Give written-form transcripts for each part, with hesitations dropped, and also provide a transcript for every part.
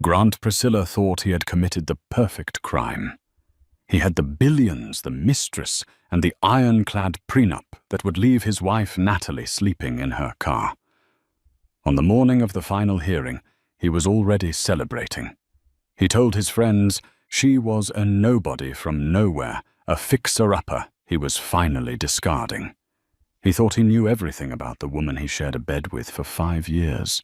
Grant Priscilla thought he had committed the perfect crime. He had the billions, the mistress, and the ironclad prenup that would leave his wife Natalie sleeping in her car. On the morning of the final hearing, he was already celebrating. He told his friends she was a nobody from nowhere, a fixer-upper he was finally discarding. He thought he knew everything about the woman he shared a bed with for 5 years.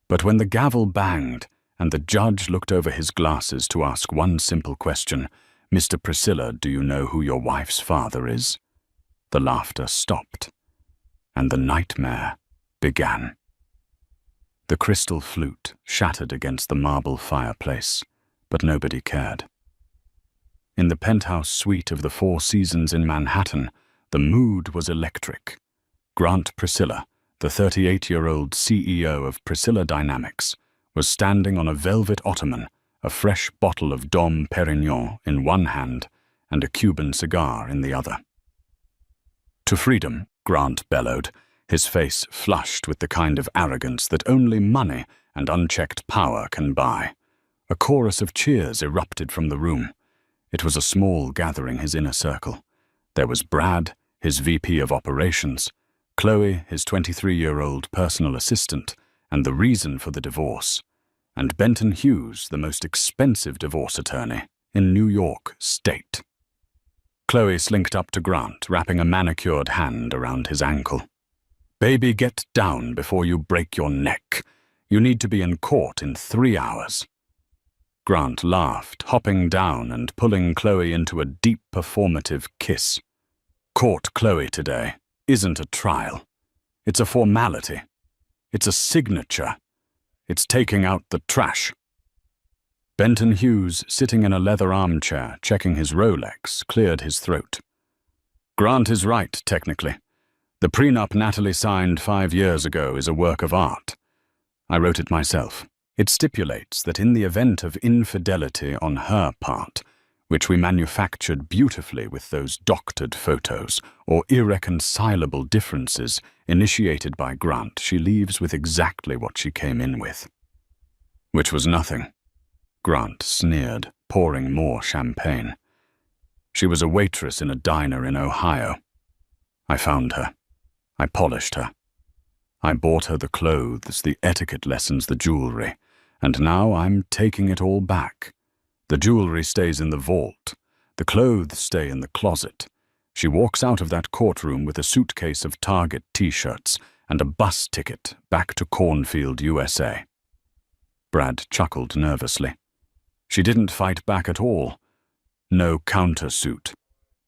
But when the gavel banged and the judge looked over his glasses to ask one simple question, "Mr. Priscilla, do you know who your wife's father is?" the laughter stopped, and the nightmare began. The crystal flute shattered against the marble fireplace, but nobody cared. In the penthouse suite of the Four Seasons in Manhattan, the mood was electric. Grant Priscilla, the 38-year-old CEO of Priscilla Dynamics, was standing on a velvet ottoman, a fresh bottle of Dom Perignon in one hand and a Cuban cigar in the other. "To freedom," Grant bellowed, his face flushed with the kind of arrogance that only money and unchecked power can buy. A chorus of cheers erupted from the room. It was a small gathering, his inner circle. There was Brad, his VP of operations, Chloe, his 23-year-old personal assistant, and the reason for the divorce, and Benton Hughes, the most expensive divorce attorney in New York State. Chloe slinked up to Grant, wrapping a manicured hand around his ankle. "Baby, get down before you break your neck. You need to be in court in 3 hours." Grant laughed, hopping down and pulling Chloe into a deep performative kiss. "Court, Chloe, today isn't a trial. It's a formality. It's a signature. It's taking out the trash." Benton Hughes, sitting in a leather armchair, checking his Rolex, cleared his throat. "Grant is right, technically. The prenup Natalie signed 5 years ago is a work of art. I wrote it myself. It stipulates that in the event of infidelity on her part, which we manufactured beautifully with those doctored photos, or irreconcilable differences initiated by Grant, she leaves with exactly what she came in with." "Which was nothing," Grant sneered, pouring more champagne. "She was a waitress in a diner in Ohio. I found her. I polished her. I bought her the clothes, the etiquette lessons, the jewelry, and now I'm taking it all back. The jewelry stays in the vault. The clothes stay in the closet. She walks out of that courtroom with a suitcase of Target t-shirts and a bus ticket back to Cornfield, USA. Brad chuckled nervously. "She didn't fight back at all. No countersuit.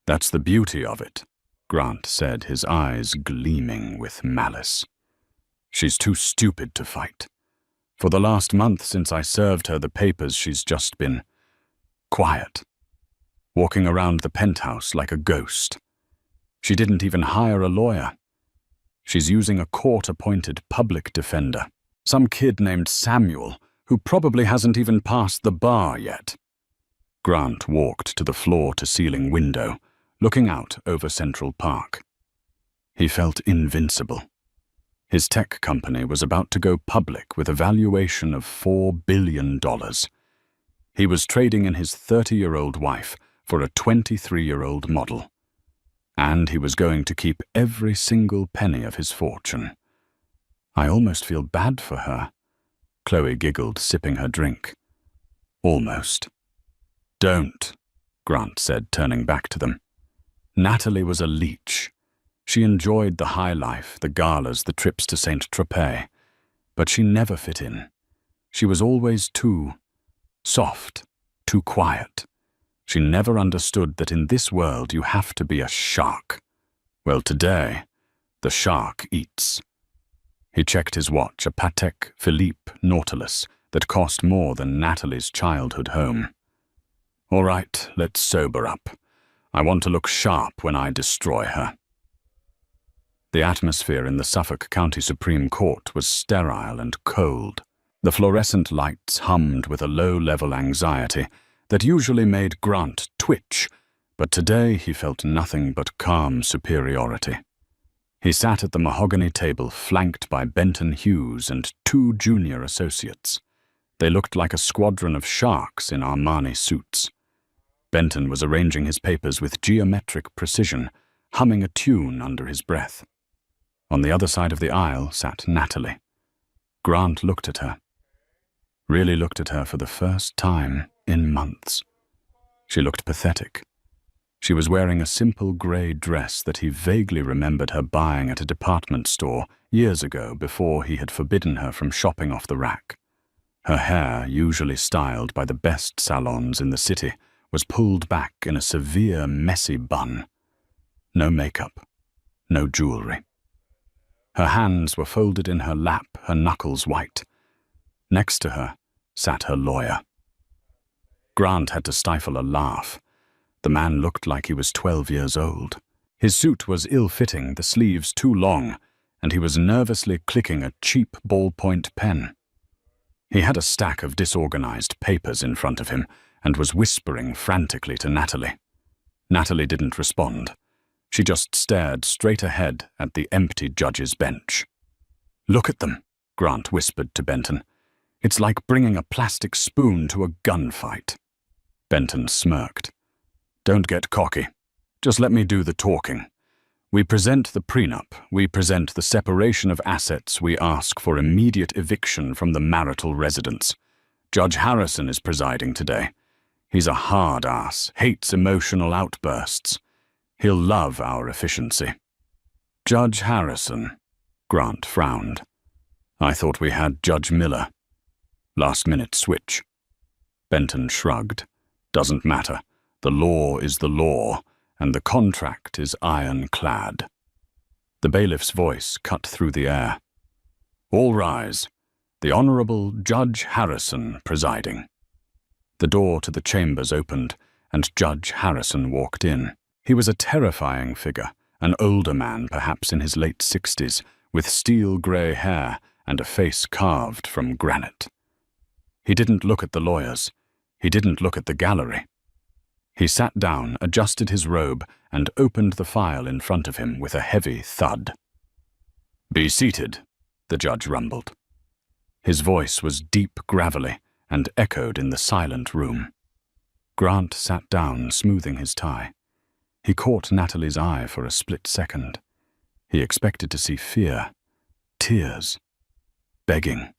That's the beauty of it," Grant said, his eyes gleaming with malice. "She's too stupid to fight. For the last month since I served her the papers, she's just been quiet, walking around the penthouse like a ghost. She didn't even hire a lawyer. She's using a court-appointed public defender, some kid named Samuel, who probably hasn't even passed the bar yet." Grant walked to the floor-to-ceiling window, looking out over Central Park. He felt invincible. His tech company was about to go public with a valuation of $4 billion. He was trading in his 30-year-old wife for a 23-year-old model. And he was going to keep every single penny of his fortune. "I almost feel bad for her," Chloe giggled, sipping her drink. "Almost." "Don't," Grant said, turning back to them. Natalie was a leech. She enjoyed the high life, the galas, the trips to Saint-Tropez, but she never fit in. She was always too soft, too quiet. She never understood that in this world you have to be a shark. Well, today, the shark eats. He checked his watch, a Patek Philippe Nautilus that cost more than Natalie's childhood home. "All right, let's sober up. I want to look sharp when I destroy her." The atmosphere in the Suffolk County Supreme Court was sterile and cold. The fluorescent lights hummed with a low-level anxiety that usually made Grant twitch, but today he felt nothing but calm superiority. He sat at the mahogany table flanked by Benton Hughes and 2 junior associates. They looked like a squadron of sharks in Armani suits. Benton was arranging his papers with geometric precision, humming a tune under his breath. On the other side of the aisle sat Natalie. Grant looked at her. Really looked at her for the first time in months. She looked pathetic. She was wearing a simple grey dress that he vaguely remembered her buying at a department store years ago before he had forbidden her from shopping off the rack. Her hair, usually styled by the best salons in the city, was pulled back in a severe, messy bun. No makeup, no jewelry. Her hands were folded in her lap, her knuckles white. Next to her sat her lawyer. Grant had to stifle a laugh. The man looked like he was 12 years old. His suit was ill-fitting, the sleeves too long, and he was nervously clicking a cheap ballpoint pen. He had a stack of disorganized papers in front of him and was whispering frantically to Natalie. Natalie didn't respond. She just stared straight ahead at the empty judge's bench. "Look at them," Grant whispered to Benton. "It's like bringing a plastic spoon to a gunfight." Benton smirked. "Don't get cocky. Just let me do the talking. We present the prenup. We present the separation of assets. We ask for immediate eviction from the marital residence. Judge Harrison is presiding today. He's a hard ass, hates emotional outbursts. He'll love our efficiency." "Judge Harrison," Grant frowned. "I thought we had Judge Miller." Last-minute switch. Benton shrugged. "Doesn't matter. The law is the law, and the contract is ironclad." The bailiff's voice cut through the air. "All rise. The Honorable Judge Harrison presiding." The door to the chambers opened, and Judge Harrison walked in. He was a terrifying figure, an older man perhaps in his late 60s, with steel-grey hair and a face carved from granite. He didn't look at the lawyers. He didn't look at the gallery. He sat down, adjusted his robe, and opened the file in front of him with a heavy thud. "Be seated," the judge rumbled. His voice was deep gravelly and echoed in the silent room. Grant sat down, smoothing his tie. He caught Natalie's eye for a split second. He expected to see fear, tears, begging.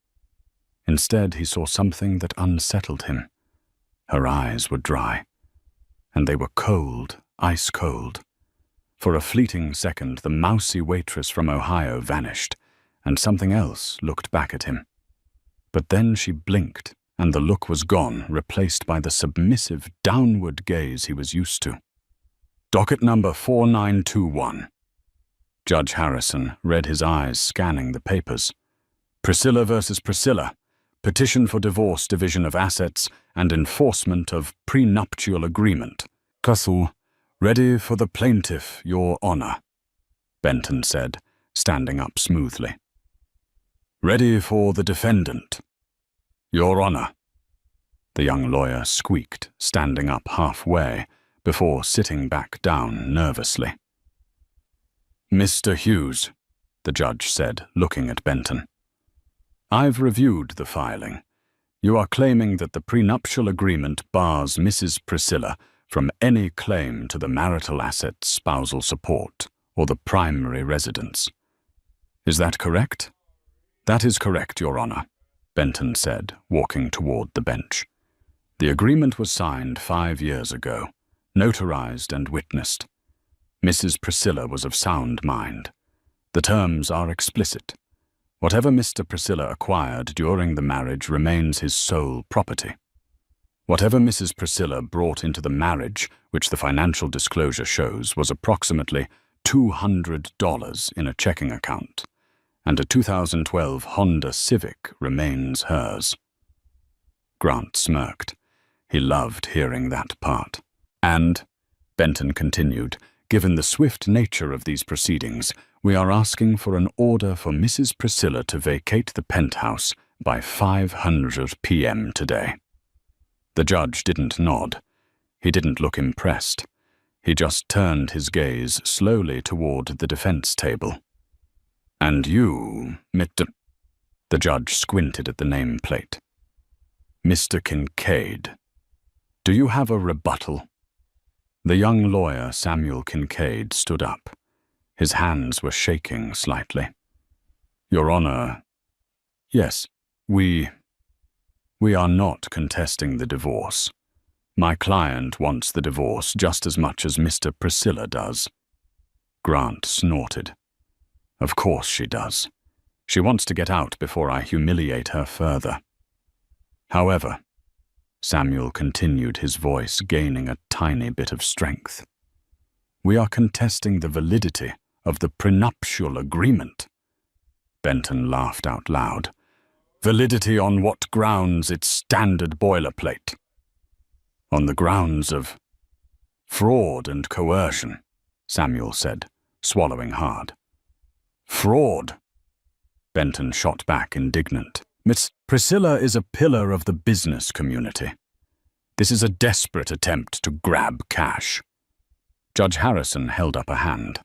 Instead, he saw something that unsettled him. Her eyes were dry, and they were cold, ice cold. For a fleeting second, the mousy waitress from Ohio vanished, and something else looked back at him. But then she blinked, and the look was gone, replaced by the submissive, downward gaze he was used to. "Docket number 4921. Judge Harrison read his eyes scanning the papers. "Priscilla versus Priscilla. Petition for divorce, division of assets, and enforcement of prenuptial agreement. Castle, ready for the plaintiff, Your Honor," Benton said, standing up smoothly. "Ready for the defendant, Your Honor." The young lawyer squeaked, standing up halfway, before sitting back down nervously. "Mr. Hughes," the judge said, looking at Benton. "I've reviewed the filing. You are claiming that the prenuptial agreement bars Mrs. Priscilla from any claim to the marital assets, spousal support, or the primary residence. Is that correct?" "That is correct, Your Honor," Benton said, walking toward the bench. "The agreement was signed 5 years ago, notarized and witnessed. Mrs. Priscilla was of sound mind. The terms are explicit. Whatever Mr. Priscilla acquired during the marriage remains his sole property. Whatever Mrs. Priscilla brought into the marriage, which the financial disclosure shows, was approximately $200 in a checking account, and a 2012 Honda Civic remains hers." Grant smirked. He loved hearing that part. "And," Benton continued, "given the swift nature of these proceedings, we are asking for an order for Mrs. Priscilla to vacate the penthouse by 5:00 p.m. today." The judge didn't nod. He didn't look impressed. He just turned his gaze slowly toward the defense table. "And you, Mr." The judge squinted at the nameplate. Mr. Kincaid, do you have a rebuttal? The young lawyer, Samuel Kincaid, stood up. His hands were shaking slightly. Your Honor, yes, we are not contesting the divorce. My client wants the divorce just as much as Mr. Priscilla does. Grant snorted. Of course she does. She wants to get out before I humiliate her further. However, Samuel continued, his voice gaining a tiny bit of strength, we are contesting the validity of the prenuptial agreement. Benton laughed out loud. Validity on what grounds? It's standard boilerplate. On the grounds of fraud and coercion, Samuel said, swallowing hard. Fraud? Benton shot back, indignant. Miss Priscilla is a pillar of the business community. This is a desperate attempt to grab cash. Judge Harrison held up a hand.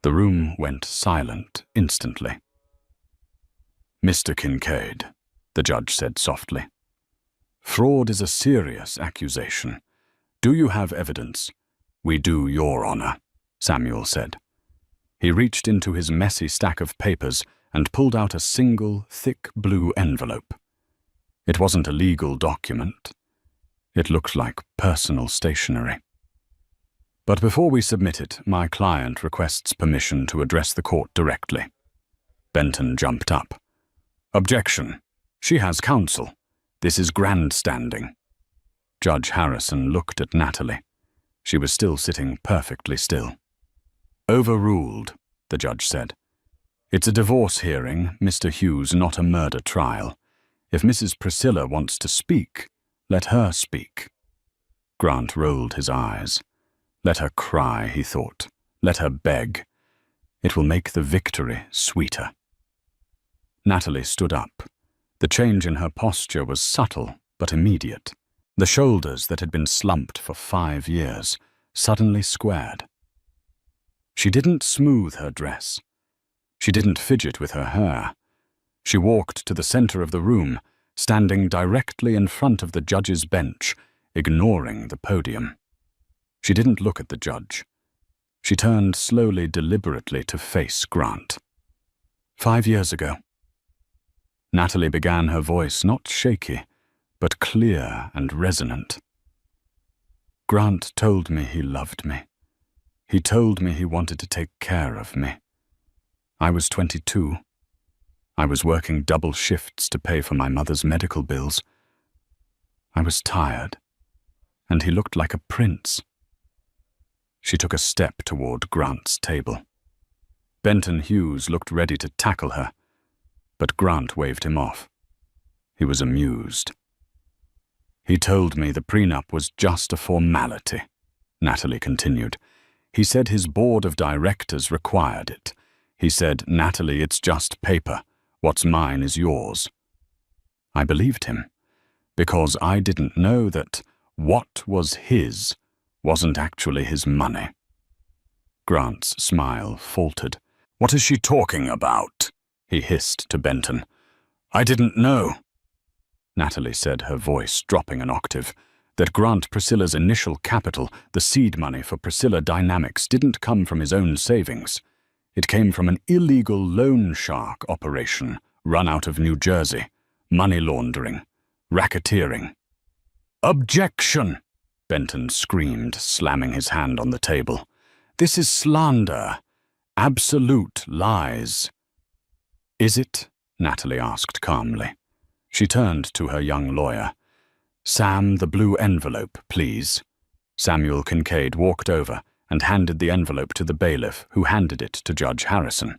The room went silent instantly. Mr. Kincaid, the judge said softly, fraud is a serious accusation. Do you have evidence? We do, Your Honor, Samuel said. He reached into his messy stack of papers and pulled out a single, thick blue envelope. It wasn't a legal document. It looked like personal stationery. But before we submit it, my client requests permission to address the court directly. Benton jumped up. Objection. She has counsel. This is grandstanding. Judge Harrison looked at Natalie. She was still sitting perfectly still. Overruled, the judge said. It's a divorce hearing, Mr. Hughes, not a murder trial. If Mrs. Priscilla wants to speak, let her speak. Grant rolled his eyes. Let her cry, he thought. Let her beg. It will make the victory sweeter. Natalie stood up. The change in her posture was subtle but immediate. The shoulders that had been slumped for 5 years suddenly squared. She didn't smooth her dress. She didn't fidget with her hair. She walked to the center of the room, standing directly in front of the judge's bench, ignoring the podium. She didn't look at the judge. She turned slowly, deliberately to face Grant. 5 years ago. Natalie began, her voice not shaky, but clear and resonant. Grant told me he loved me. He told me he wanted to take care of me. I was 22. I was working double shifts to pay for my mother's medical bills. I was tired, and he looked like a prince. She took a step toward Grant's table. Benton Hughes looked ready to tackle her, but Grant waved him off. He was amused. He told me the prenup was just a formality, Natalie continued. He said his board of directors required it. He said, Natalie, it's just paper. What's mine is yours. I believed him, because I didn't know that what was his wasn't actually his money. Grant's smile faltered. What is she talking about? He hissed to Benton. I didn't know. Natalie said, her voice dropping an octave, that Grant Priscilla's initial capital, the seed money for Priscilla Dynamics, didn't come from his own savings. It came from an illegal loan shark operation run out of New Jersey, money laundering, racketeering. Objection! Benton screamed, slamming his hand on the table. This is slander. Absolute lies. Is it? Natalie asked calmly. She turned to her young lawyer. Sam, the blue envelope, please. Samuel Kincaid walked over and handed the envelope to the bailiff, who handed it to Judge Harrison.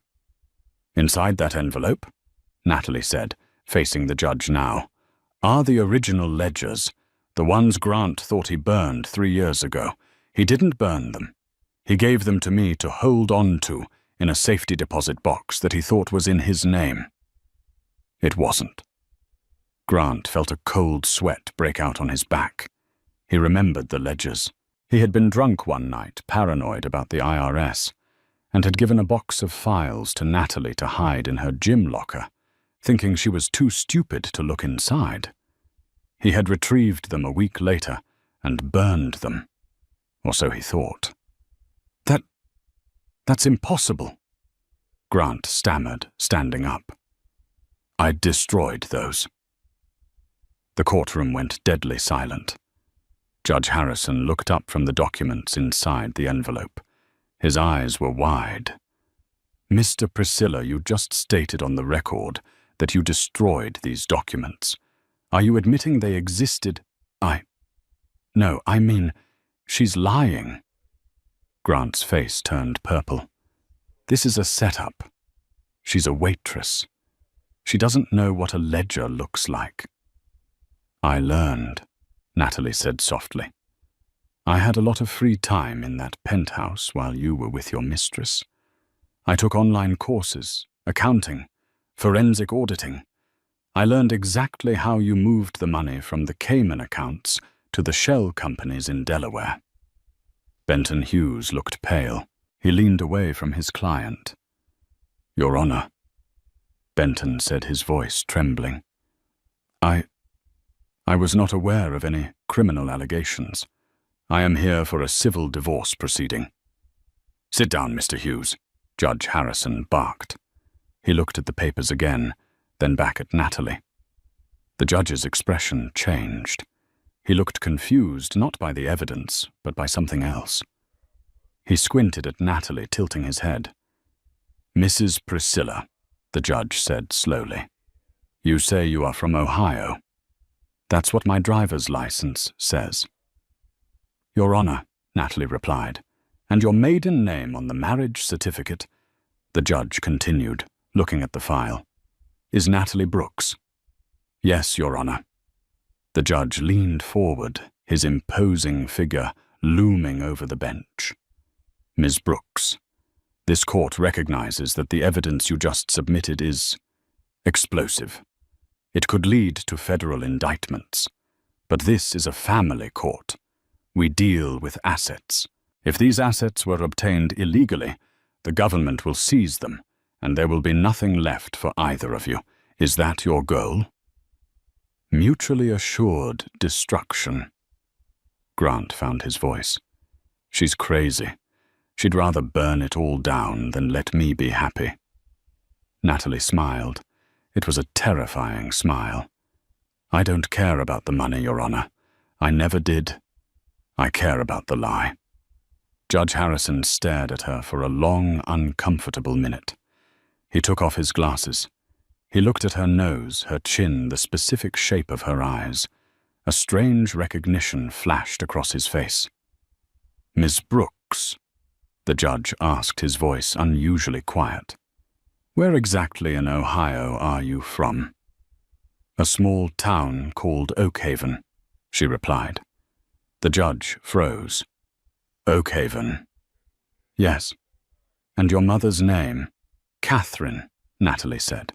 Inside that envelope, Natalie said, facing the judge now, are the original ledgers, the ones Grant thought he burned 3 years ago. He didn't burn them. He gave them to me to hold on to in a safety deposit box that he thought was in his name. It wasn't. Grant felt a cold sweat break out on his back. He remembered the ledgers. He had been drunk one night, paranoid about the IRS, and had given a box of files to Natalie to hide in her gym locker, thinking she was too stupid to look inside. He had retrieved them a week later and burned them, or so he thought. That's impossible, Grant stammered, standing up. I'd destroyed those. The courtroom went deadly silent. Judge Harrison looked up from the documents inside the envelope. His eyes were wide. Mr. Priscilla, you just stated on the record that you destroyed these documents. Are you admitting they existed? No, I mean, she's lying. Grant's face turned purple. This is a setup. She's a waitress. She doesn't know what a ledger looks like. I learned, Natalie said softly. I had a lot of free time in that penthouse while you were with your mistress. I took online courses, accounting, forensic auditing. I learned exactly how you moved the money from the Cayman accounts to the shell companies in Delaware. Benton Hughes looked pale. He leaned away from his client. Your Honor, Benton said, his voice trembling. I was not aware of any criminal allegations. I am here for a civil divorce proceeding. Sit down, Mr. Hughes, Judge Harrison barked. He looked at the papers again, then back at Natalie. The judge's expression changed. He looked confused, not by the evidence, but by something else. He squinted at Natalie, tilting his head. Mrs. Priscilla, the judge said slowly. You say you are from Ohio. That's what my driver's license says. Your Honor, Natalie replied, and your maiden name on the marriage certificate, the judge continued, looking at the file, is Natalie Brooks. Yes, Your Honor. The judge leaned forward, his imposing figure looming over the bench. Ms. Brooks, this court recognizes that the evidence you just submitted is explosive. It could lead to federal indictments. But this is a family court. We deal with assets. If these assets were obtained illegally, the government will seize them, and there will be nothing left for either of you. Is that your goal? Mutually assured destruction. Grant found his voice. She's crazy. She'd rather burn it all down than let me be happy. Natalie smiled. It was a terrifying smile. I don't care about the money, Your Honor. I never did. I care about the lie. Judge Harrison stared at her for a long, uncomfortable minute. He took off his glasses. He looked at her nose, her chin, the specific shape of her eyes. A strange recognition flashed across his face. Miss Brooks, the judge asked, his voice unusually quiet. Where exactly in Ohio are you from? A small town called Oakhaven, she replied. The judge froze. Oakhaven. Yes. And your mother's name? Catherine, Natalie said.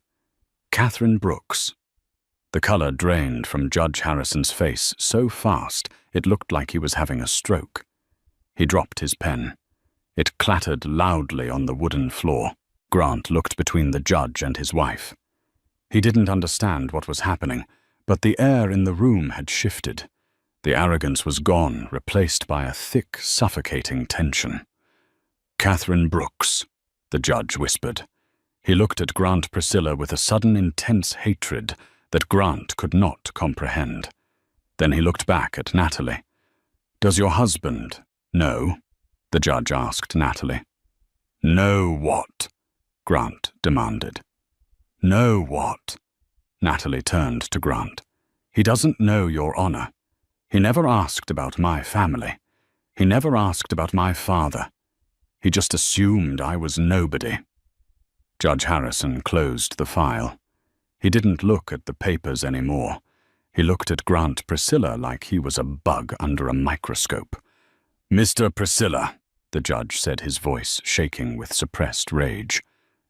Catherine Brooks. The color drained from Judge Harrison's face so fast it looked like he was having a stroke. He dropped his pen. It clattered loudly on the wooden floor. Grant looked between the judge and his wife. He didn't understand what was happening, but the air in the room had shifted. The arrogance was gone, replaced by a thick, suffocating tension. Catherine Brooks, the judge whispered. He looked at Grant Priscilla with a sudden intense hatred that Grant could not comprehend. Then he looked back at Natalie. Does your husband know? The judge asked Natalie. Know what? Grant demanded. Know what? Natalie turned to Grant. He doesn't know, Your Honor. He never asked about my family. He never asked about my father. He just assumed I was nobody. Judge Harrison closed the file. He didn't look at the papers anymore. He looked at Grant Priscilla like he was a bug under a microscope. Mr. Priscilla, the judge said, his voice shaking with suppressed rage.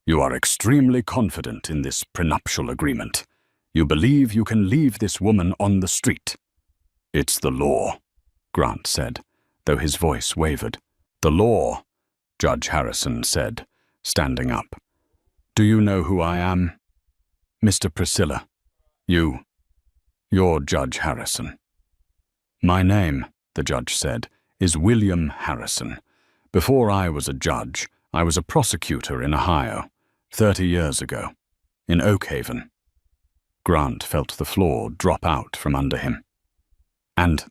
You are extremely confident in this prenuptial agreement. You believe you can leave this woman on the street. It's the law, Grant said, though his voice wavered. The law, Judge Harrison said, standing up. Do you know who I am? Mr. Priscilla, you "You're Judge Harrison." "My name," the judge said, "is William Harrison. Before I was a judge, I was a prosecutor in Ohio, 30 years ago, in Oak Haven." Grant felt the floor drop out from under him. "And,"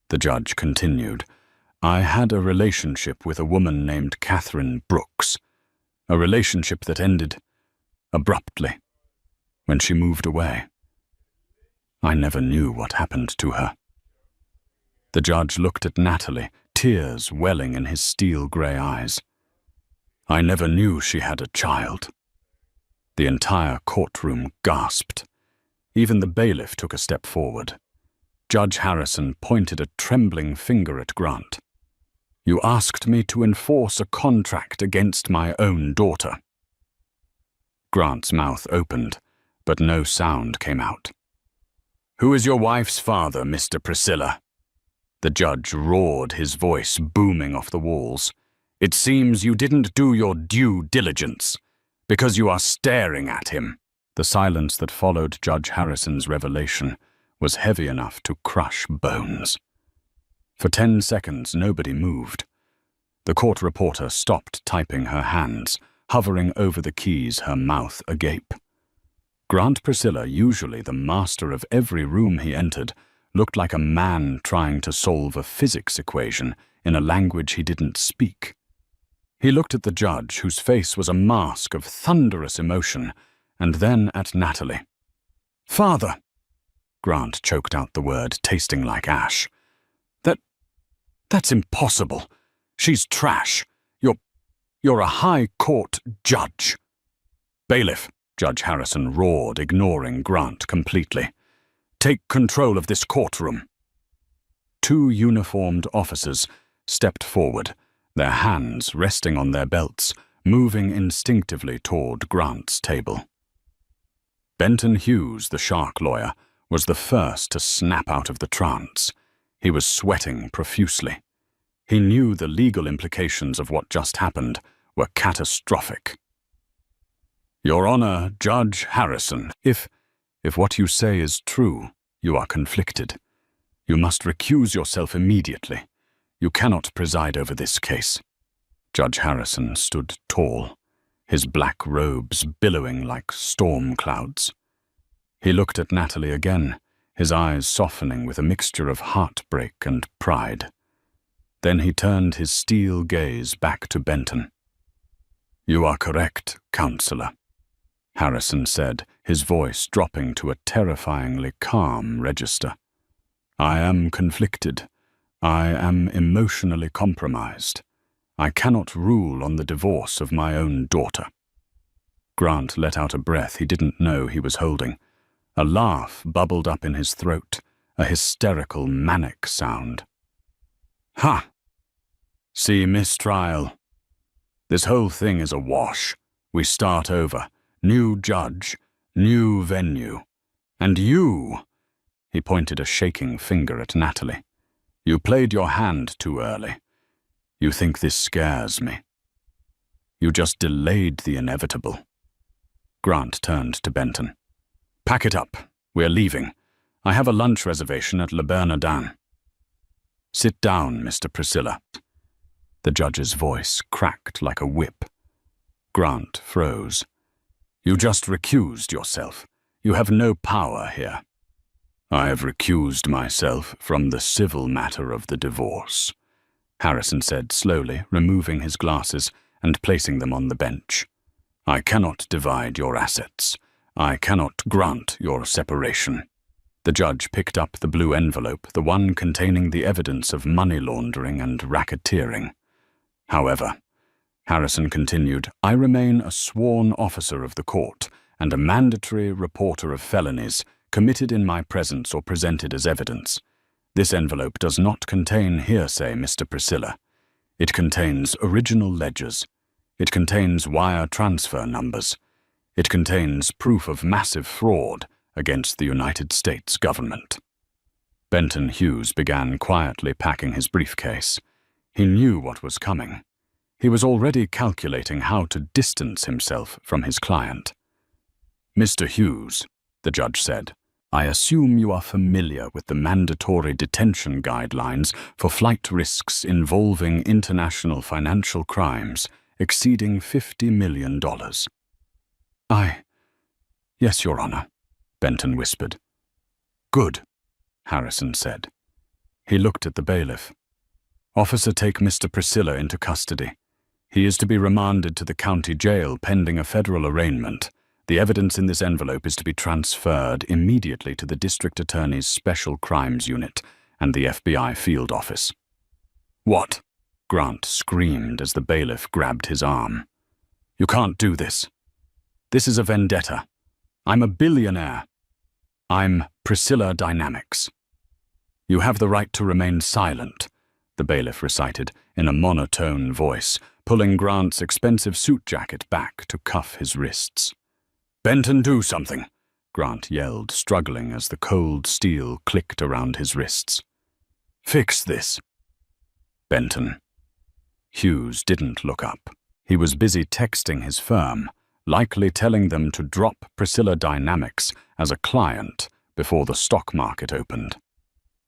the judge continued, "I had a relationship with a woman named Catherine Brooks, a relationship that ended abruptly when she moved away. I never knew what happened to her." The judge looked at Natalie, tears welling in his steel-grey eyes. "I never knew she had a child." The entire courtroom gasped. Even the bailiff took a step forward. Judge Harrison pointed a trembling finger at Grant. "You asked me to enforce a contract against my own daughter." Grant's mouth opened, but no sound came out. "Who is your wife's father, Mr. Priscilla?" The judge roared, his voice booming off the walls. "It seems you didn't do your due diligence, because you are staring at him." The silence that followed Judge Harrison's revelation was heavy enough to crush bones. For 10 seconds, nobody moved. The court reporter stopped typing, her hands hovering over the keys, her mouth agape. Grant Priscilla, usually the master of every room he entered, looked like a man trying to solve a physics equation in a language he didn't speak. He looked at the judge, whose face was a mask of thunderous emotion, and then at Natalie. "Father!" Grant choked out the word, tasting like ash. That's impossible. She's trash. You're a high court judge." "Bailiff," Judge Harrison roared, ignoring Grant completely. "Take control of this courtroom." 2 uniformed officers stepped forward, their hands resting on their belts, moving instinctively toward Grant's table. Benton Hughes, the shark lawyer, was the first to snap out of the trance. He was sweating profusely. He knew the legal implications of what just happened were catastrophic. "Your Honor, Judge Harrison, if what you say is true, you are conflicted. You must recuse yourself immediately. You cannot preside over this case." Judge Harrison stood tall, his black robes billowing like storm clouds. He looked at Natalie again, his eyes softening with a mixture of heartbreak and pride. Then he turned his steel gaze back to Benton. "You are correct, Counselor," Harrison said, his voice dropping to a terrifyingly calm register. "I am conflicted. I am emotionally compromised. I cannot rule on the divorce of my own daughter." Grant let out a breath he didn't know he was holding. A laugh bubbled up in his throat, a hysterical, manic sound. "Ha! See, mistrial. This whole thing is a wash. We start over. New judge, new venue. And you," he pointed a shaking finger at Natalie, "you played your hand too early. You think this scares me. You just delayed the inevitable." Grant turned to Benton. "Pack it up. We're leaving. I have a lunch reservation at Le Bernardin." "Sit down, Mr. Priscilla." The judge's voice cracked like a whip. Grant froze. "You just recused yourself. You have no power here." "I have recused myself from the civil matter of the divorce," Harrison said slowly, removing his glasses and placing them on the bench. "I cannot divide your assets. I cannot grant your separation." The judge picked up the blue envelope, the one containing the evidence of money laundering and racketeering. "However," Harrison continued, "I remain a sworn officer of the court and a mandatory reporter of felonies committed in my presence or presented as evidence. This envelope does not contain hearsay, Mr. Priscilla. It contains original ledgers. It contains wire transfer numbers. It contains proof of massive fraud against the United States government." Benton Hughes began quietly packing his briefcase. He knew what was coming. He was already calculating how to distance himself from his client. "Mr. Hughes," the judge said, I assume you are familiar with the mandatory detention guidelines for flight risks involving international financial crimes exceeding $50 million. Yes, Your Honor, Benton whispered. Good, Harrison said. He looked at the bailiff. Officer, take Mr. Priscilla into custody. He is to be remanded to the county jail pending a federal arraignment. The evidence in this envelope is to be transferred immediately to the District Attorney's Special Crimes Unit and the FBI field office. What? Grant screamed as the bailiff grabbed his arm. You can't do this. This is a vendetta. I'm a billionaire. I'm Priscilla Dynamics. You have the right to remain silent, the bailiff recited in a monotone voice, pulling Grant's expensive suit jacket back to cuff his wrists. Benton, do something, Grant yelled, struggling as the cold steel clicked around his wrists. Fix this. Benton. Hughes didn't look up. He was busy texting his firm, likely telling them to drop Priscilla Dynamics as a client before the stock market opened.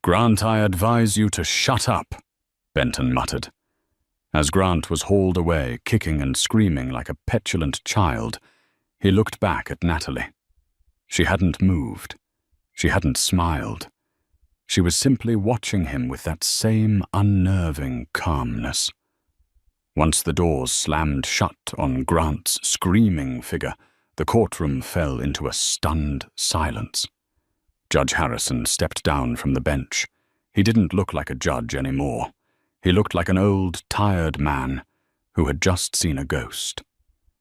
Grant, I advise you to shut up, Benton muttered. As Grant was hauled away, kicking and screaming like a petulant child, he looked back at Natalie. She hadn't moved. She hadn't smiled. She was simply watching him with that same unnerving calmness. Once the doors slammed shut on Grant's screaming figure, the courtroom fell into a stunned silence. Judge Harrison stepped down from the bench. He didn't look like a judge anymore. He looked like an old, tired man who had just seen a ghost.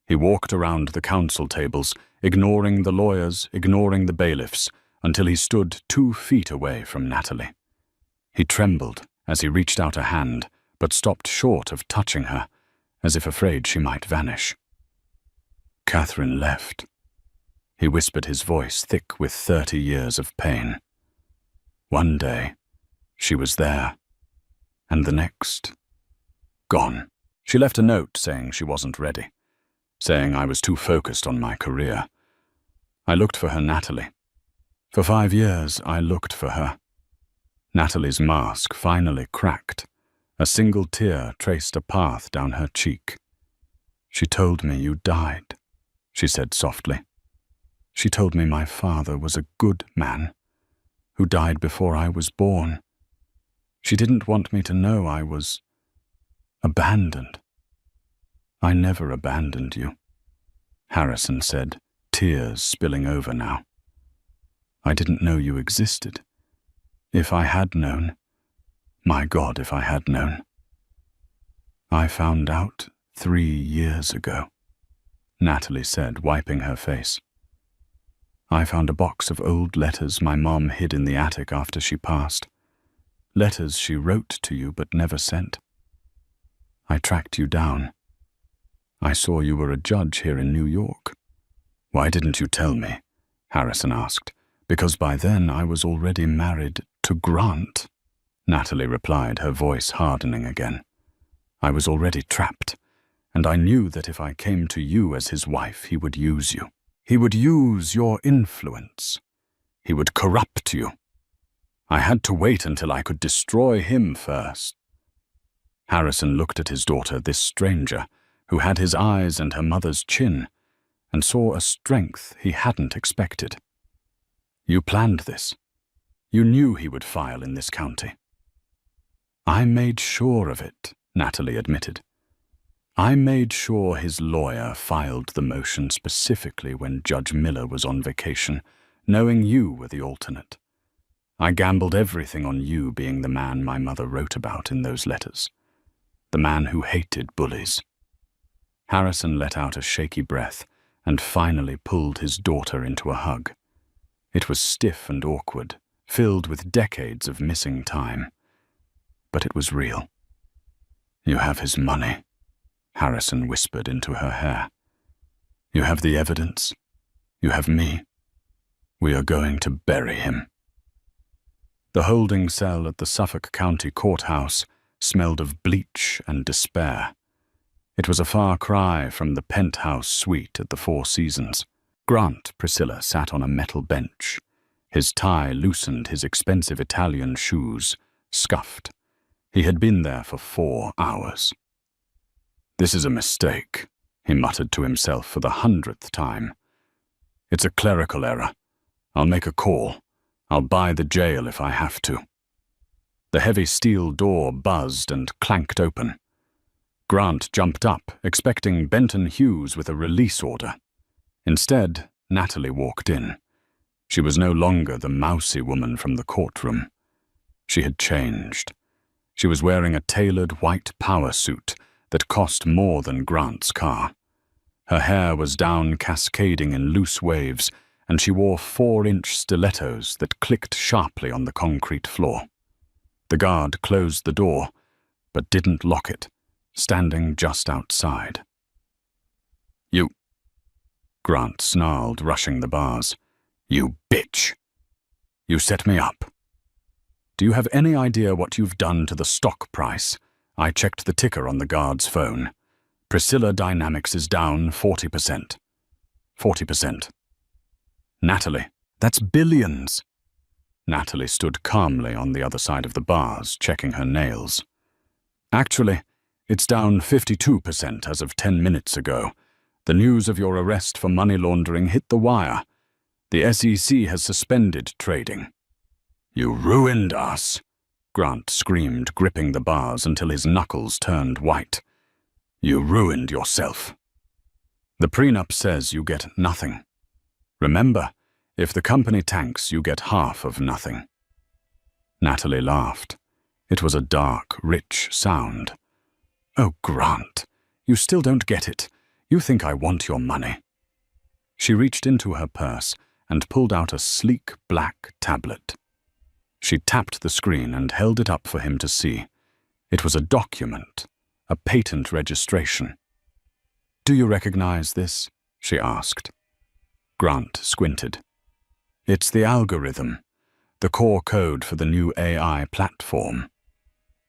He walked around the counsel tables, ignoring the lawyers, ignoring the bailiffs, until he stood 2 feet away from Natalie. He trembled as he reached out a hand, but stopped short of touching her, as if afraid she might vanish. Catherine left. He whispered, his voice thick with 30 years of pain. One day, she was there, and the next, gone. She left a note saying she wasn't ready, saying I was too focused on my career. I looked for her, Natalie. For 5 years, I looked for her. Natalie's mask finally cracked. A single tear traced a path down her cheek. She told me you died, she said softly. She told me my father was a good man, who died before I was born. She didn't want me to know I was abandoned. I never abandoned you, Harrison said, tears spilling over now. I didn't know you existed. If I had known, my God, if I had known. I found out 3 years ago, Natalie said, wiping her face. I found a box of old letters my mom hid in the attic after she passed. Letters she wrote to you but never sent. I tracked you down. I saw you were a judge here in New York. Why didn't you tell me? Harrison asked. Because by then I was already married to Grant, Natalie replied, her voice hardening again. I was already trapped, and I knew that if I came to you as his wife, he would use you. He would use your influence. He would corrupt you. I had to wait until I could destroy him first. Harrison looked at his daughter, this stranger, who had his eyes and her mother's chin, and saw a strength he hadn't expected. You planned this. You knew he would file in this county. I made sure of it, Natalie admitted. I made sure his lawyer filed the motion specifically when Judge Miller was on vacation, knowing you were the alternate. I gambled everything on you being the man my mother wrote about in those letters, the man who hated bullies. Harrison let out a shaky breath and finally pulled his daughter into a hug. It was stiff and awkward, filled with decades of missing time. But it was real. You have his money, Harrison whispered into her hair. You have the evidence. You have me. We are going to bury him. The holding cell at the Suffolk County Courthouse smelled of bleach and despair. It was a far cry from the penthouse suite at the Four Seasons. Grant Priscilla sat on a metal bench, His tie loosened his expensive Italian shoes, scuffed. He had been there for 4 hours. "This is a mistake," he muttered to himself for the 100th time. "It's a clerical error. I'll make a call. I'll buy the jail if I have to." The heavy steel door buzzed and clanked open. Grant jumped up, expecting Benton Hughes with a release order. Instead, Natalie walked in. She was no longer the mousy woman from the courtroom. She had changed. She was wearing a tailored white power suit that cost more than Grant's car. Her hair was down, cascading in loose waves, and she wore 4-inch stilettos that clicked sharply on the concrete floor. The guard closed the door, but didn't lock it, standing just outside. "You," Grant snarled, rushing the bars. "You bitch! You set me up. Do you have any idea what you've done to the stock price? I checked the ticker on the guard's phone. Priscilla Dynamics is down 40%. 40%. Natalie, that's billions." Natalie stood calmly on the other side of the bars, checking her nails. "Actually, it's down 52% as of 10 minutes ago. The news of your arrest for money laundering hit the wire. The SEC has suspended trading." "You ruined us," Grant screamed, gripping the bars until his knuckles turned white. "You ruined yourself." "The prenup says you get nothing. Remember, if the company tanks, you get half of nothing." Natalie laughed. It was a dark, rich sound. "Oh, Grant, you still don't get it. You think I want your money." She reached into her purse and pulled out a sleek black tablet. She tapped the screen and held it up for him to see. It was a document, a patent registration. "Do you recognize this?" she asked. Grant squinted. "It's the algorithm, the core code for the new AI platform.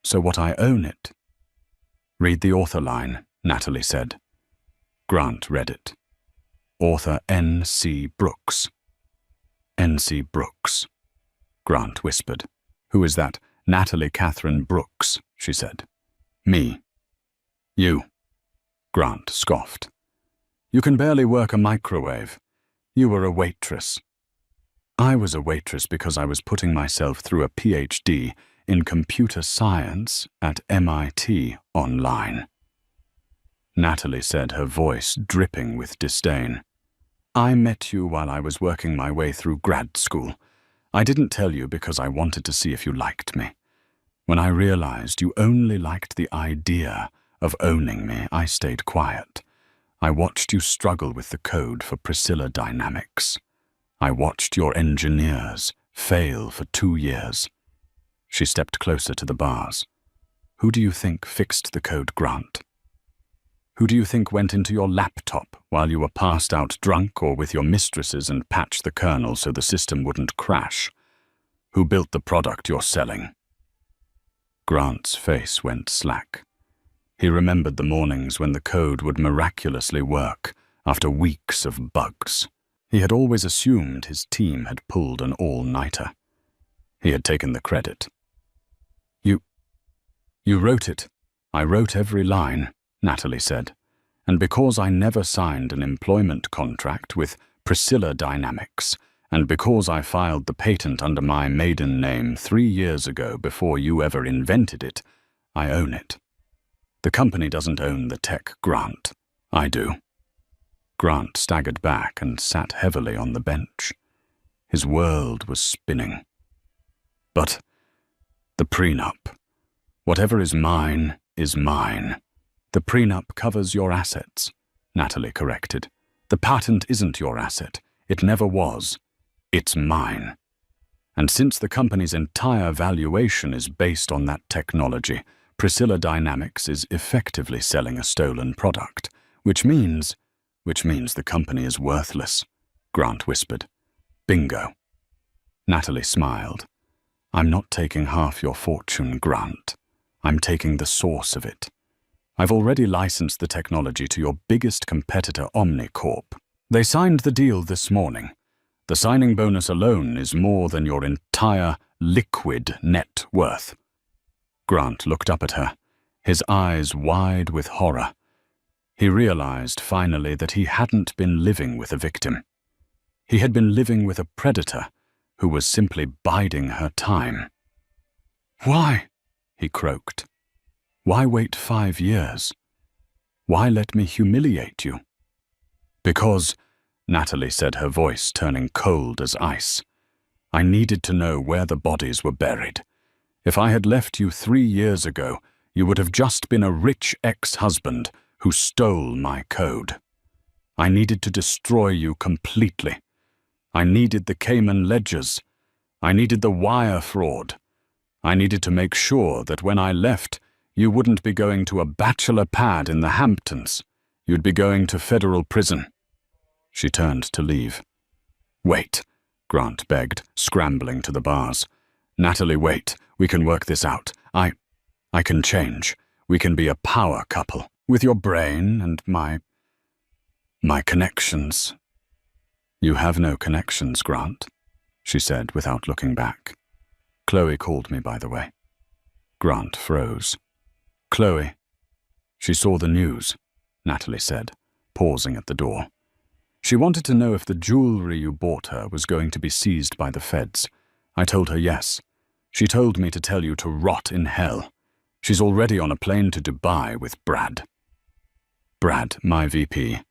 So what, I own it?" "Read the author line," Natalie said. Grant read it. "Author N.C. Brooks." "N.C. Brooks," Grant whispered. "Who is that?" "Natalie Catherine Brooks," she said. "Me." "You," Grant scoffed. "You can barely work a microwave. You were a waitress." "I was a waitress because I was putting myself through a PhD in computer science at MIT online." Natalie said, her voice dripping with disdain. "I met you while I was working my way through grad school. I didn't tell you because I wanted to see if you liked me. When I realized you only liked the idea of owning me, I stayed quiet. I watched you struggle with the code for Priscilla Dynamics. I watched your engineers fail for 2 years. She stepped closer to the bars. "Who do you think fixed the code, Grant? Who do you think went into your laptop while you were passed out drunk or with your mistresses and patched the kernel so the system wouldn't crash? Who built the product you're selling?" Grant's face went slack. He remembered the mornings when the code would miraculously work after weeks of bugs. He had always assumed his team had pulled an all-nighter. He had taken the credit. You wrote it. I wrote every line," Natalie said. "And because I never signed an employment contract with Priscilla Dynamics, and because I filed the patent under my maiden name 3 years ago before you ever invented it, I own it. The company doesn't own the tech, Grant. I do." Grant staggered back and sat heavily on the bench. His world was spinning. "But the prenup. Whatever is mine is mine." "The prenup covers your assets," Natalie corrected. "The patent isn't your asset. It never was. It's mine. And since the company's entire valuation is based on that technology, Priscilla Dynamics is effectively selling a stolen product, which means the company is worthless," Grant whispered. "Bingo." Natalie smiled. "I'm not taking half your fortune, Grant. I'm taking the source of it. I've already licensed the technology to your biggest competitor, Omnicorp. They signed the deal this morning. The signing bonus alone is more than your entire liquid net worth. Grant looked up at her, his eyes wide with horror. He realized finally that he hadn't been living with a victim. He had been living with a predator who was simply biding her time. "Why?" he croaked. "Why wait 5 years? Why let me humiliate you?" "Because," Natalie said, her voice turning cold as ice, "I needed to know where the bodies were buried. If I had left you 3 years ago, you would have just been a rich ex-husband who stole my code. I needed to destroy you completely. I needed the Cayman ledgers. I needed the wire fraud. I needed to make sure that when I left, you wouldn't be going to a bachelor pad in the Hamptons. You'd be going to federal prison." She turned to leave. "Wait," Grant begged, scrambling to the bars. "Natalie, wait. We can work this out. I can change. We can be a power couple. With your brain and my connections." "You have no connections, Grant," she said without looking back. "Chloe called me, by the way." Grant froze. "Chloe." "She saw the news," Natalie said, pausing at the door. "She wanted to know if the jewelry you bought her was going to be seized by the feds. I told her yes. She told me to tell you to rot in hell. She's already on a plane to Dubai with Brad." "Brad, my VP.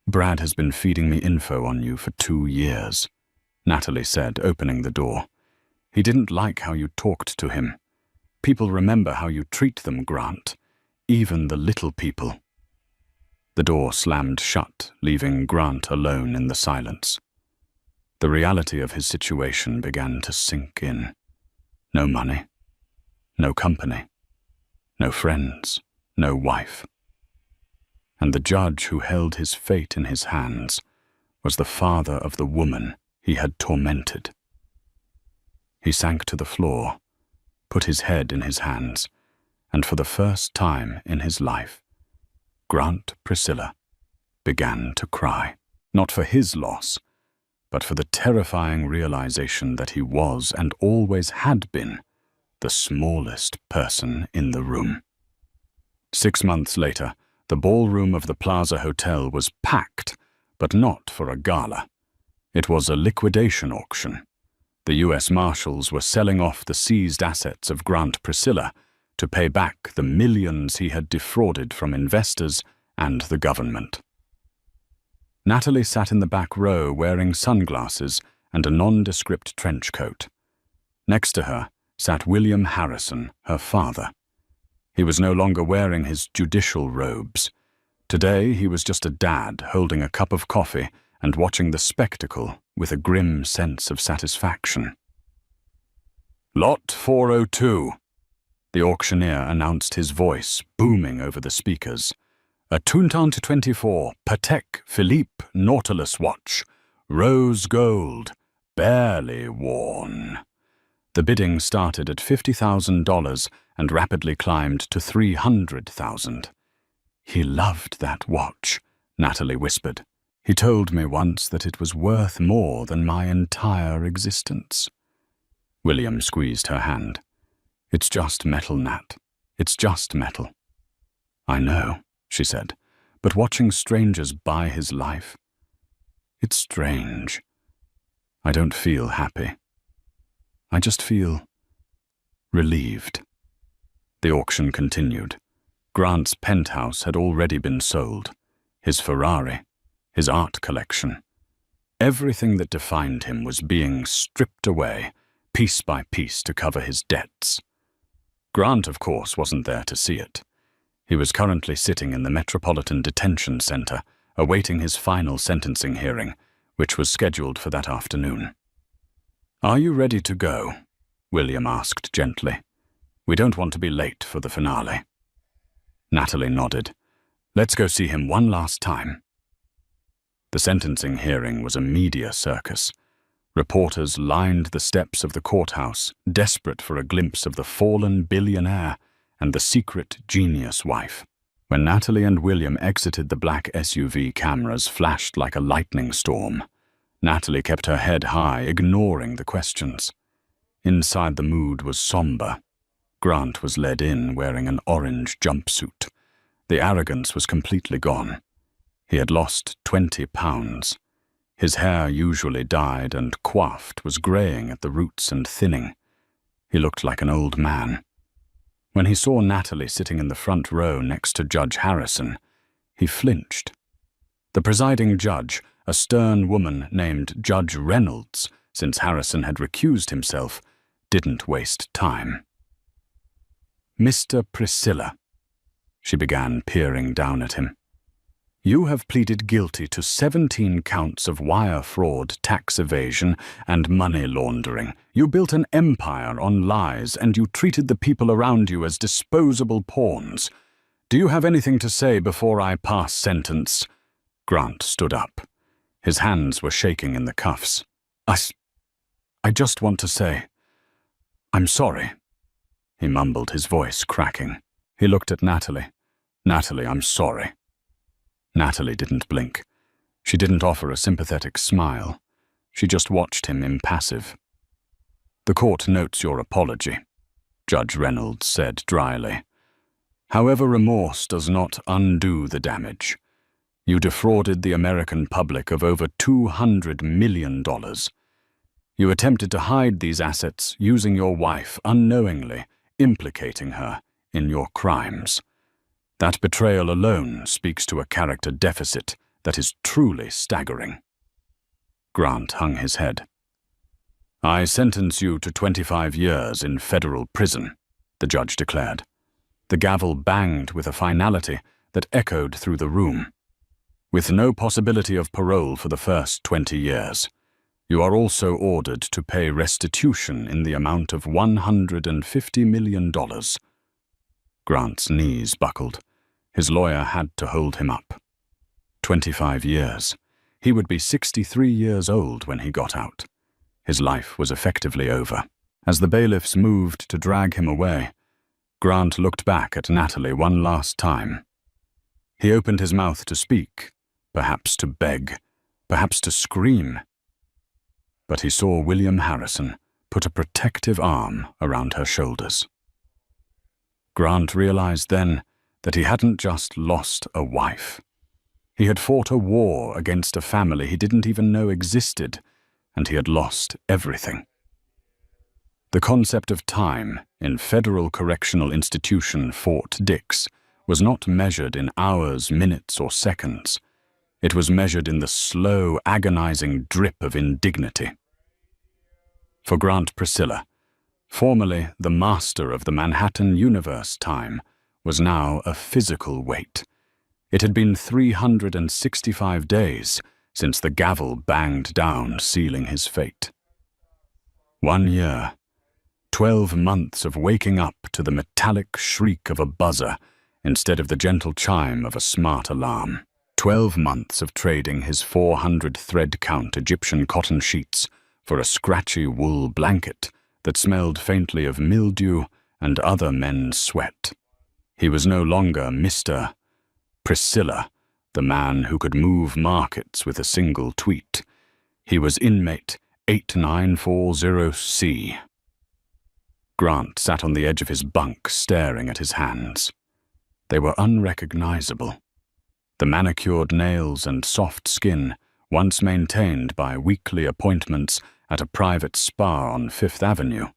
Brad has been feeding me info on you for 2 years," Natalie said, opening the door. "He didn't like how you talked to him. People remember how you treat them, Grant. Even the little people." The door slammed shut, leaving Grant alone in the silence. The reality of his situation began to sink in. No money, no company, no friends, no wife. And the judge who held his fate in his hands was the father of the woman he had tormented. He sank to the floor, put his head in his hands, and for the first time in his life, Grant Priscilla began to cry, not for his loss, but for the terrifying realization that he was and always had been the smallest person in the room. 6 months later, the ballroom of the Plaza Hotel was packed, but not for a gala. It was a liquidation auction. The U.S. Marshals were selling off the seized assets of Grant Priscilla to pay back the millions he had defrauded from investors and the government. Natalie sat in the back row wearing sunglasses and a nondescript trench coat. Next to her sat William Harrison, her father. He was no longer wearing his judicial robes. Today he was just a dad holding a cup of coffee and watching the spectacle with a grim sense of satisfaction. "Lot 402, the auctioneer announced, his voice booming over the speakers. "A Tuntant 24 Patek Philippe Nautilus watch, rose gold, barely worn." The bidding started at $50,000 and rapidly climbed to $300,000. "He loved that watch," Natalie whispered. "He told me once that it was worth more than my entire existence." William squeezed her hand. "It's just metal, Nat. It's just metal." "I know," she said, "but watching strangers buy his life, it's strange. I don't feel happy. I just feel relieved." The auction continued. Grant's penthouse had already been sold. His Ferrari, his art collection. Everything that defined him was being stripped away, piece by piece, to cover his debts. Grant, of course, wasn't there to see it. He was currently sitting in the Metropolitan Detention Center, awaiting his final sentencing hearing, which was scheduled for that afternoon. "Are you ready to go?" William asked gently. "We don't want to be late for the finale." Natalie nodded. "Let's go see him one last time." The sentencing hearing was a media circus. Reporters lined the steps of the courthouse, desperate for a glimpse of the fallen billionaire and the secret genius wife. When Natalie and William exited the black SUV, cameras flashed like a lightning storm. Natalie kept her head high, ignoring the questions. Inside, the mood was somber. Grant was led in wearing an orange jumpsuit. The arrogance was completely gone. He had lost 20 pounds. His hair, usually dyed and coiffed, was greying at the roots and thinning. He looked like an old man. When he saw Natalie sitting in the front row next to Judge Harrison, he flinched. The presiding judge, a stern woman named Judge Reynolds, since Harrison had recused himself, didn't waste time. "Mr. Priscilla," she began, peering down at him, "you have pleaded guilty to 17 counts of wire fraud, tax evasion, and money laundering. You built an empire on lies, and you treated the people around you as disposable pawns. Do you have anything to say before I pass sentence?" Grant stood up. His hands were shaking in the cuffs. I just want to say, I'm sorry," he mumbled, his voice cracking. He looked at Natalie. "Natalie, I'm sorry." Natalie didn't blink. She didn't offer a sympathetic smile. She just watched him, impassive. "The court notes your apology," Judge Reynolds said dryly. "However, remorse does not undo the damage. You defrauded the American public of over $200 million. You attempted to hide these assets using your wife unknowingly, implicating her in your crimes. That betrayal alone speaks to a character deficit that is truly staggering." Grant hung his head. "I sentence you to 25 years in federal prison," the judge declared. The gavel banged with a finality that echoed through the room. "With no possibility of parole for the first 20 years. You are also ordered to pay restitution in the amount of $150 million. Grant's knees buckled. His lawyer had to hold him up. 25 years. He would be 63 years old when he got out. His life was effectively over. As the bailiffs moved to drag him away, Grant looked back at Natalie one last time. He opened his mouth to speak, perhaps to beg, perhaps to scream. But he saw William Harrison put a protective arm around her shoulders. Grant realized then that he hadn't just lost a wife. He had fought a war against a family he didn't even know existed, and he had lost everything. The concept of time in Federal Correctional Institution Fort Dix was not measured in hours, minutes, or seconds. It was measured in the slow, agonizing drip of indignity. For Grant Priscilla, formerly the master of the Manhattan universe time, was now a physical weight. It had been 365 days since the gavel banged down, sealing his fate. 1 year, 12 months of waking up to the metallic shriek of a buzzer instead of the gentle chime of a smart alarm. 12 months of trading his 400 thread count Egyptian cotton sheets for a scratchy wool blanket that smelled faintly of mildew and other men's sweat. He was no longer Mr. Priscilla, the man who could move markets with a single tweet. He was inmate 8940C. Grant sat on the edge of his bunk, staring at his hands. They were unrecognizable. The manicured nails and soft skin, once maintained by weekly appointments at a private spa on Fifth Avenue,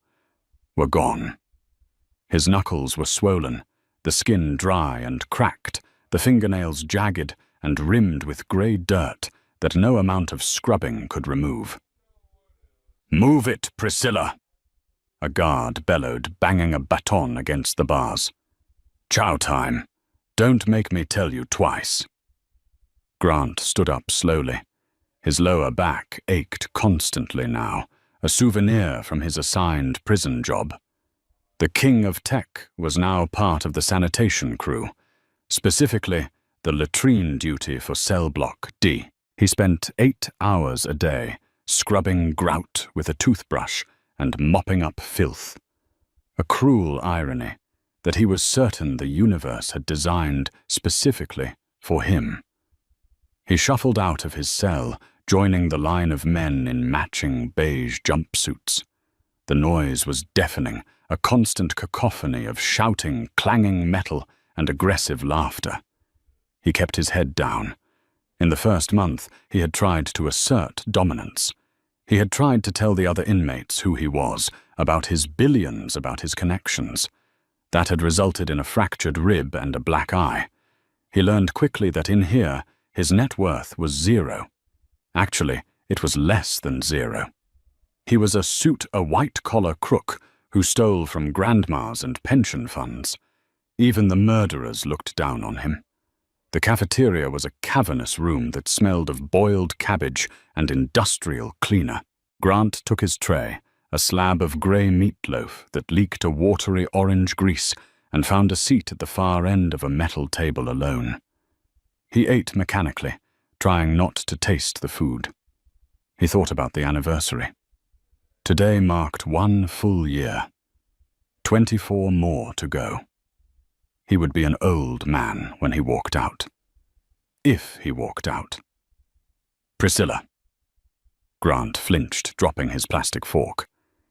were gone. His knuckles were swollen, the skin dry and cracked, the fingernails jagged and rimmed with grey dirt that no amount of scrubbing could remove. "Move it, Priscilla!" a guard bellowed, banging a baton against the bars. "Chow time. Don't make me tell you twice." Grant stood up slowly. His lower back ached constantly now, a souvenir from his assigned prison job. The king of tech was now part of the sanitation crew, specifically the latrine duty for cell block D. He spent 8 hours a day scrubbing grout with a toothbrush and mopping up filth. A cruel irony that he was certain the universe had designed specifically for him. He shuffled out of his cell, joining the line of men in matching beige jumpsuits. The noise was deafening, a constant cacophony of shouting, clanging metal, and aggressive laughter. He kept his head down. In the first month, he had tried to assert dominance. He had tried to tell the other inmates who he was, about his billions, about his connections. That had resulted in a fractured rib and a black eye. He learned quickly that in here, his net worth was zero. Actually, it was less than zero. He was a white-collar crook who stole from grandmas and pension funds. Even the murderers looked down on him. The cafeteria was a cavernous room that smelled of boiled cabbage and industrial cleaner. Grant took his tray, a slab of grey meatloaf that leaked a watery orange grease, and found a seat at the far end of a metal table alone. He ate mechanically, trying not to taste the food. He thought about the anniversary. Today marked 1 full year. 24 more to go. He would be an old man when he walked out. If he walked out. Priscilla. Grant flinched, dropping his plastic fork.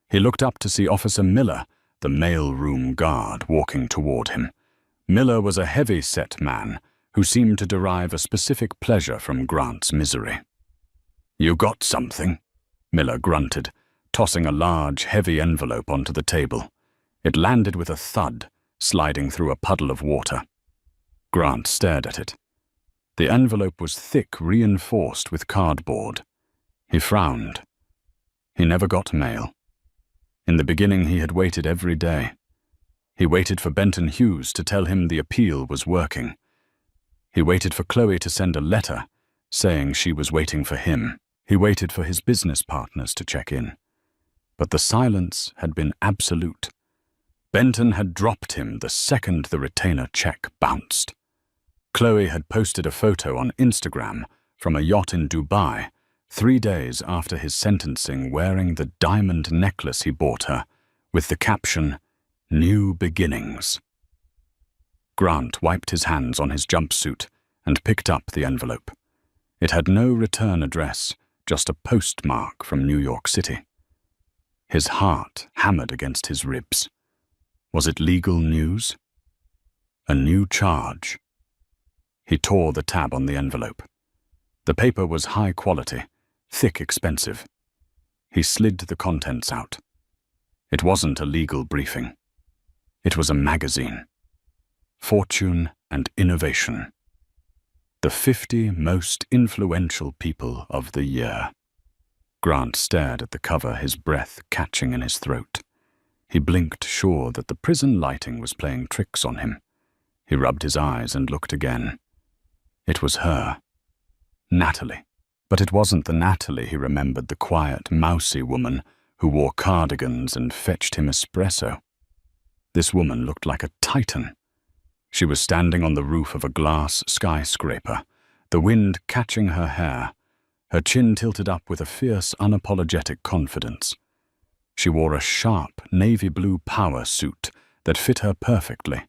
He looked up to see Officer Miller, the mail-room guard, walking toward him. Miller was a heavy-set man who seemed to derive a specific pleasure from Grant's misery. "You got something?" Miller grunted, tossing a large, heavy envelope onto the table. It landed with a thud, sliding through a puddle of water. Grant stared at it. The envelope was thick, reinforced with cardboard. He frowned. He never got mail. In the beginning, he had waited every day. He waited for Benton Hughes to tell him the appeal was working. He waited for Chloe to send a letter, saying she was waiting for him. He waited for his business partners to check in. But the silence had been absolute. Benton had dropped him the second the retainer check bounced. Chloe had posted a photo on Instagram from a yacht in Dubai 3 days after his sentencing, wearing the diamond necklace he bought her, with the caption, "New Beginnings." Grant wiped his hands on his jumpsuit and picked up the envelope. It had no return address, just a postmark from New York City. His heart hammered against his ribs. Was it legal news? A new charge. He tore the tab on the envelope. The paper was high quality, thick, expensive. He slid the contents out. It wasn't a legal briefing. It was a magazine. Fortune and Innovation. The 50 most influential people of the year. Grant stared at the cover, his breath catching in his throat. He blinked, sure that the prison lighting was playing tricks on him. He rubbed his eyes and looked again. It was her. Natalie. But it wasn't the Natalie he remembered, the quiet, mousy woman who wore cardigans and fetched him espresso. This woman looked like a titan. She was standing on the roof of a glass skyscraper, the wind catching her hair, her chin tilted up with a fierce, unapologetic confidence. She wore a sharp, navy blue power suit that fit her perfectly,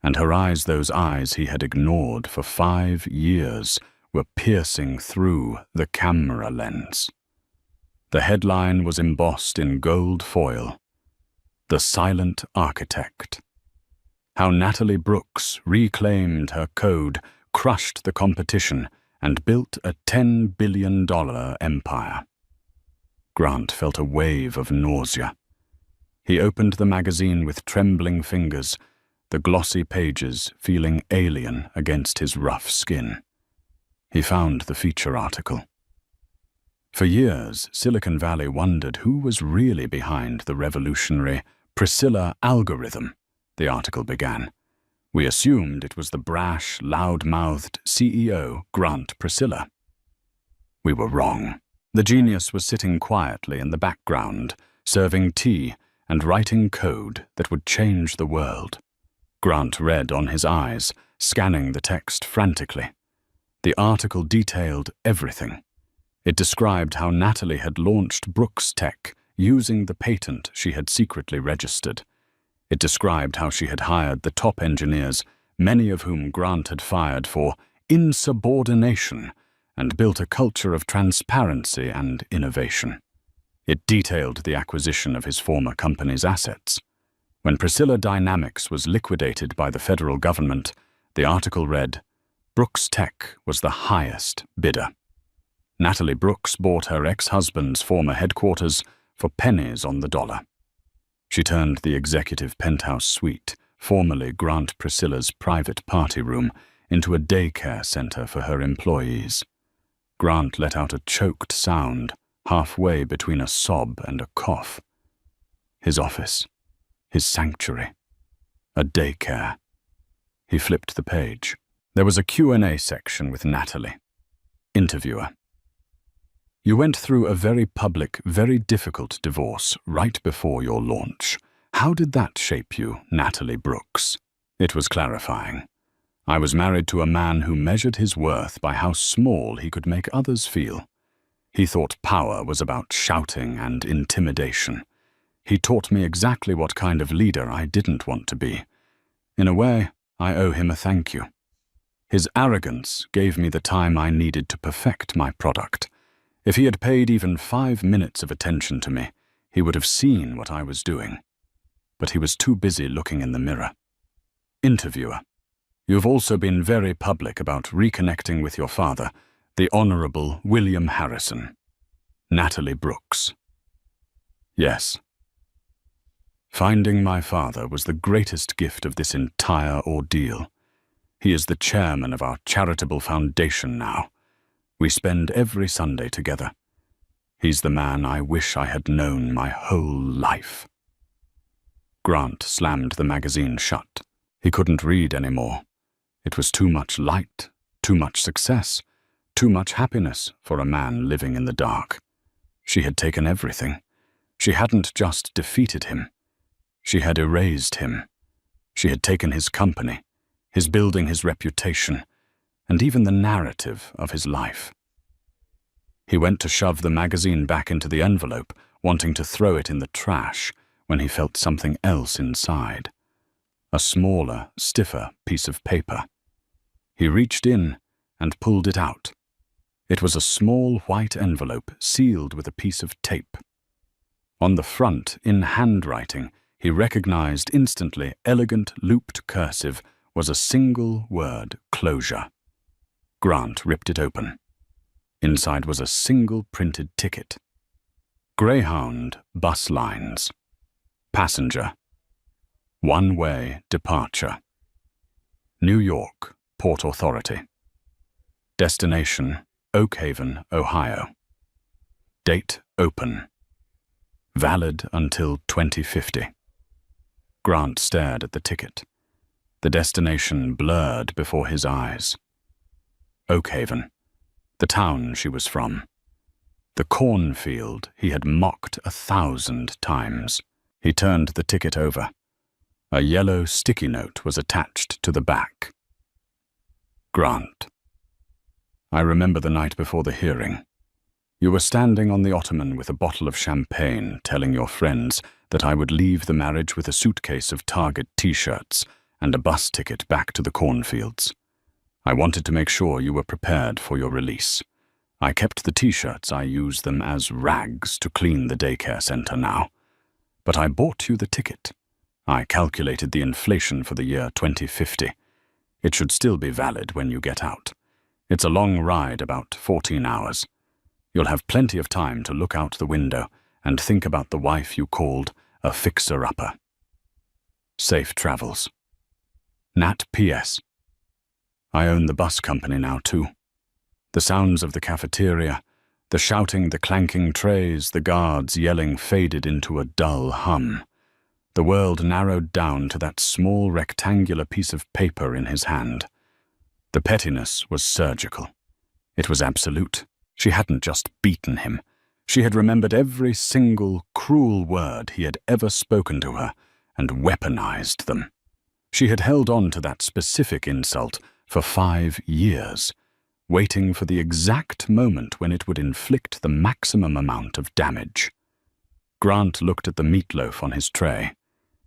and her eyes, those eyes he had ignored for 5 years, were piercing through the camera lens. The headline was embossed in gold foil, "The Silent Architect." How Natalie Brooks reclaimed her code, crushed the competition, and built a $10 billion empire. Grant felt a wave of nausea. He opened the magazine with trembling fingers, the glossy pages feeling alien against his rough skin. He found the feature article. For years, Silicon Valley wondered who was really behind the revolutionary Priscilla algorithm, the article began. We assumed it was the brash, loud-mouthed CEO, Grant Priscilla. We were wrong. The genius was sitting quietly in the background, serving tea and writing code that would change the world. Grant read on his eyes, scanning the text frantically. The article detailed everything. It described how Natalie had launched Brooks Tech using the patent she had secretly registered. It described how she had hired the top engineers, many of whom Grant had fired for insubordination, and built a culture of transparency and innovation. It detailed the acquisition of his former company's assets. When Priscilla Dynamics was liquidated by the federal government, the article read, "Brooks Tech was the highest bidder." Natalie Brooks bought her ex-husband's former headquarters for pennies on the dollar. She turned the executive penthouse suite, formerly Grant Priscilla's private party room, into a daycare center for her employees. Grant let out a choked sound, halfway between a sob and a cough. His office, his sanctuary, a daycare. He flipped the page. There was a Q&A section with Natalie. Interviewer: You went through a very public, very difficult divorce right before your launch. How did that shape you, Natalie Brooks? It was clarifying. I was married to a man who measured his worth by how small he could make others feel. He thought power was about shouting and intimidation. He taught me exactly what kind of leader I didn't want to be. In a way, I owe him a thank you. His arrogance gave me the time I needed to perfect my product. If he had paid even 5 minutes of attention to me, he would have seen what I was doing. But he was too busy looking in the mirror. Interviewer: You've also been very public about reconnecting with your father, the Honorable William Harrison. Natalie Brooks: Yes. Finding my father was the greatest gift of this entire ordeal. He is the chairman of our charitable foundation now. We spend every Sunday together. He's the man I wish I had known my whole life. Grant slammed the magazine shut. He couldn't read anymore. It was too much light, too much success, too much happiness for a man living in the dark. She had taken everything. She hadn't just defeated him. She had erased him. She had taken his company, his building, his reputation, and even the narrative of his life. He went to shove the magazine back into the envelope, wanting to throw it in the trash, when he felt something else inside. A smaller, stiffer piece of paper. He reached in and pulled it out. It was a small white envelope sealed with a piece of tape. On the front, in handwriting, he recognized instantly, elegant looped cursive, was a single word: closure. Grant ripped it open. Inside was a single printed ticket. Greyhound bus lines. Passenger. One-way departure. New York, Port Authority. Destination, Oak Haven, Ohio. Date open. Valid until 2050. Grant stared at the ticket. The destination blurred before his eyes. Oak Haven, the town she was from. The cornfield he had mocked 1,000 times. He turned the ticket over. A yellow sticky note was attached to the back. Grant. I remember the night before the hearing. You were standing on the ottoman with a bottle of champagne, telling your friends that I would leave the marriage with a suitcase of Target t-shirts and a bus ticket back to the cornfields. I wanted to make sure you were prepared for your release. I kept the t-shirts. I use them as rags to clean the daycare center now. But I bought you the ticket. I calculated the inflation for the year 2050. It should still be valid when you get out. It's a long ride, about 14 hours. You'll have plenty of time to look out the window and think about the wife you called a fixer-upper. Safe travels. Nat P.S. I own the bus company now, too. The sounds of the cafeteria, the shouting, the clanking trays, the guards yelling faded into a dull hum. The world narrowed down to that small rectangular piece of paper in his hand. The pettiness was surgical. It was absolute. She hadn't just beaten him. She had remembered every single cruel word he had ever spoken to her and weaponized them. She had held on to that specific insult for 5 years, waiting for the exact moment when it would inflict the maximum amount of damage. Grant looked at the meatloaf on his tray.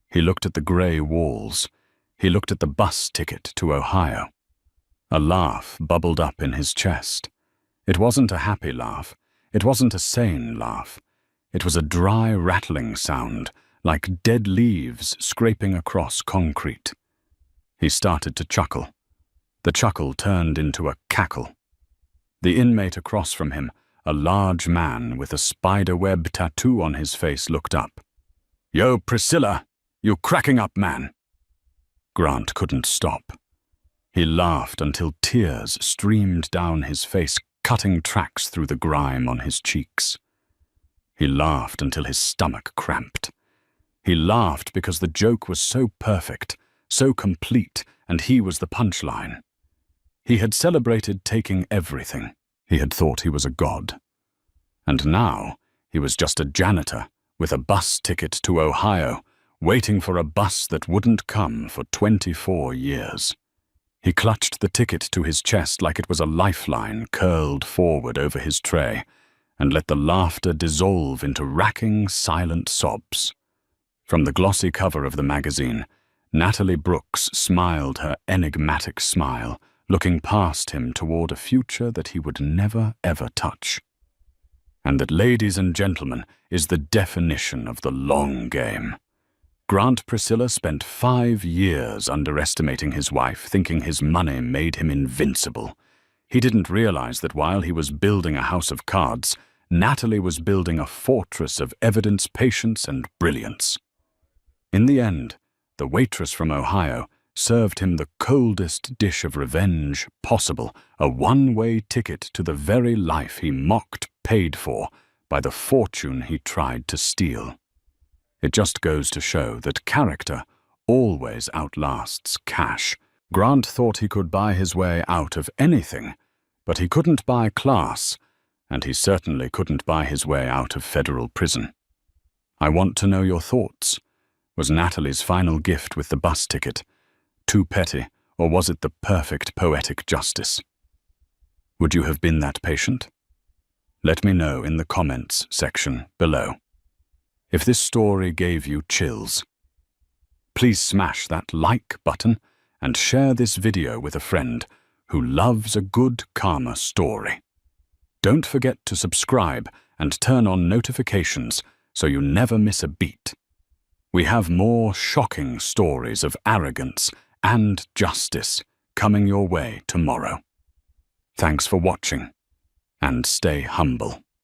He looked at the gray walls. He looked at the bus ticket to Ohio. A laugh bubbled up in his chest. It wasn't a happy laugh. It wasn't a sane laugh. It was a dry, rattling sound, like dead leaves scraping across concrete. He started to chuckle. The chuckle turned into a cackle. The inmate across from him, a large man with a spiderweb tattoo on his face, looked up. "Yo, Priscilla, you cracking up, man." Grant couldn't stop. He laughed until tears streamed down his face, cutting tracks through the grime on his cheeks. He laughed until his stomach cramped. He laughed because the joke was so perfect, so complete, and he was the punchline. He had celebrated taking everything. He had thought he was a god. And now he was just a janitor with a bus ticket to Ohio, waiting for a bus that wouldn't come for 24 years. He clutched the ticket to his chest like it was a lifeline curled forward over his tray, and let the laughter dissolve into racking, silent sobs. From the glossy cover of the magazine, Natalie Brooks smiled her enigmatic smile, looking past him toward a future that he would never, ever touch. And that, ladies and gentlemen, is the definition of the long game. Grant Priscilla spent 5 years underestimating his wife, thinking his money made him invincible. He didn't realize that while he was building a house of cards, Natalie was building a fortress of evidence, patience, and brilliance. In the end, the waitress from Ohio served him the coldest dish of revenge possible, a one-way ticket to the very life he mocked, paid for, by the fortune he tried to steal. It just goes to show that character always outlasts cash. Grant thought he could buy his way out of anything, but he couldn't buy class, and he certainly couldn't buy his way out of federal prison. "I want to know your thoughts," was Natalie's final gift with the bus ticket. Too petty, or was it the perfect poetic justice? Would you have been that patient? Let me know in the comments section below. If this story gave you chills, please smash that like button and share this video with a friend who loves a good karma story. Don't forget to subscribe and turn on notifications so you never miss a beat. We have more shocking stories of arrogance and justice coming your way tomorrow. Thanks for watching, and stay humble.